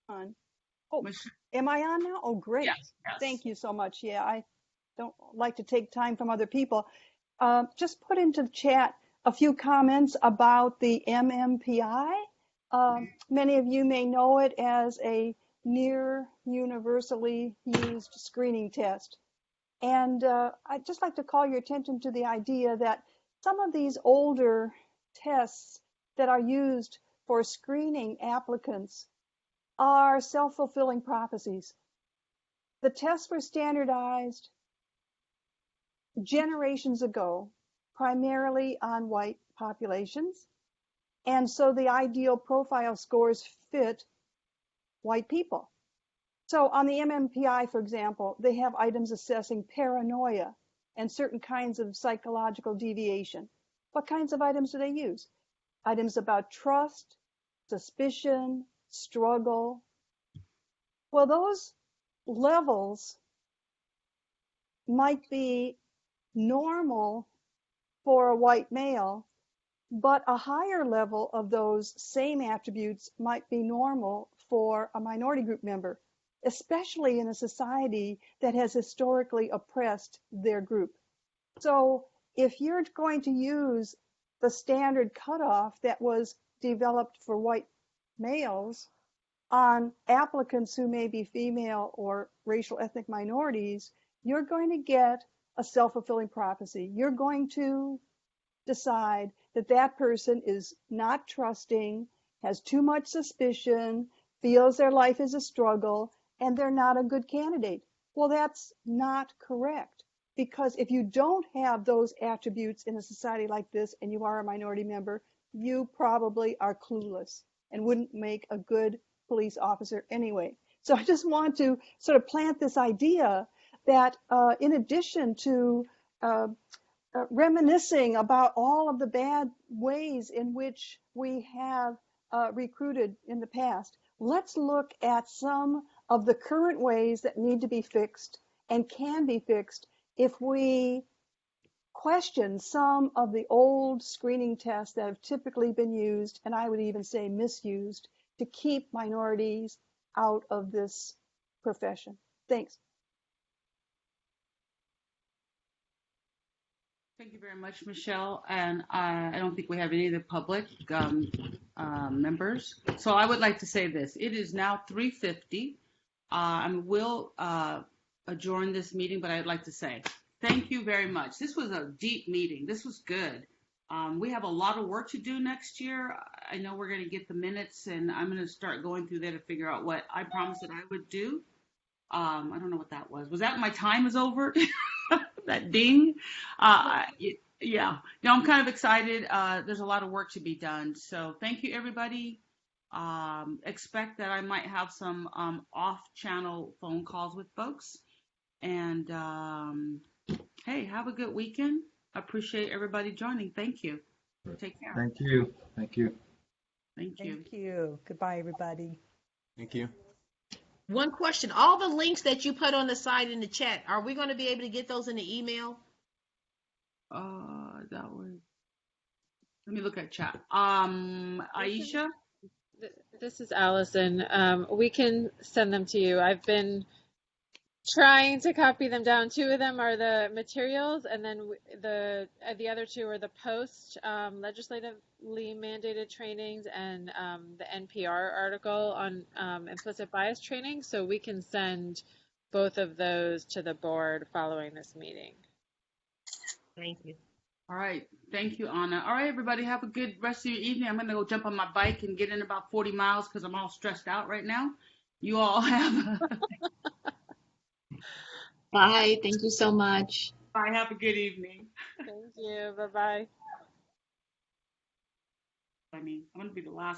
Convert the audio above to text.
on. Oh, Mich- am I on now? Oh, great. Yes, yes. Thank you so much. Yeah, I don't like to take time from other people. Just put into the chat a few comments about the MMPI. Many of you may know it as a near universally used screening test. And I'd just like to call your attention to the idea that some of these older tests that are used for screening applicants are self-fulfilling prophecies. The tests were standardized generations ago, primarily on white populations. And so the ideal profile scores fit white people. So on the MMPI, for example, they have items assessing paranoia and certain kinds of psychological deviation. What kinds of items do they use? Items about trust, suspicion, struggle. Well, those levels might be normal for a white male, but a higher level of those same attributes might be normal for a minority group member, especially in a society that has historically oppressed their group. So if you're going to use the standard cutoff that was developed for white males on applicants who may be female or racial ethnic minorities, you're going to get a self-fulfilling prophecy. You're going to decide that that person is not trusting, has too much suspicion, feels their life is a struggle, and they're not a good candidate. Well, that's not correct. Because if you don't have those attributes in a society like this and you are a minority member, you probably are clueless and wouldn't make a good police officer anyway. So I just want to sort of plant this idea that in addition to reminiscing about all of the bad ways in which we have recruited in the past, let's look at some of the current ways that need to be fixed and can be fixed if we question some of the old screening tests that have typically been used, and I would even say misused, to keep minorities out of this profession. Thanks. Thank you very much, Michelle. And I don't think we have any of the public members. So I would like to say this. It is now 3:50. And we'll adjourn this meeting, but I'd like to say thank you very much. This was a deep meeting. This was good. We have a lot of work to do next year. I know we're going to get the minutes, and I'm going to start going through there to figure out what I promised that I would do. I don't know what that was. Was that my time is over? That ding? Yeah. No, I'm kind of excited. There's a lot of work to be done. So thank you, everybody. Expect that I might have some off-channel phone calls with folks. And hey, have a good weekend. I appreciate everybody joining. Thank you. Take care. Thank you. Thank you. Thank you. Thank you. Goodbye, everybody. Thank you. One question, all the links that you put on the side in the chat, are we going to be able to get those in the email? That was. Let me look at chat. Aisha? This is Allison. We can send them to you. I've been trying to copy them down. Two of them are the materials, and then the other two are the post legislatively mandated trainings and the NPR article on implicit bias training. So we can send both of those to the board following this meeting. Thank you. All right. Thank you, Anna. All right, everybody, have a good rest of your evening. I'm going to go jump on my bike and get in about 40 miles because I'm all stressed out right now. You all have Bye. Thank you so much. Bye. Have a good evening. Thank you. Bye-bye. I'm going to be the last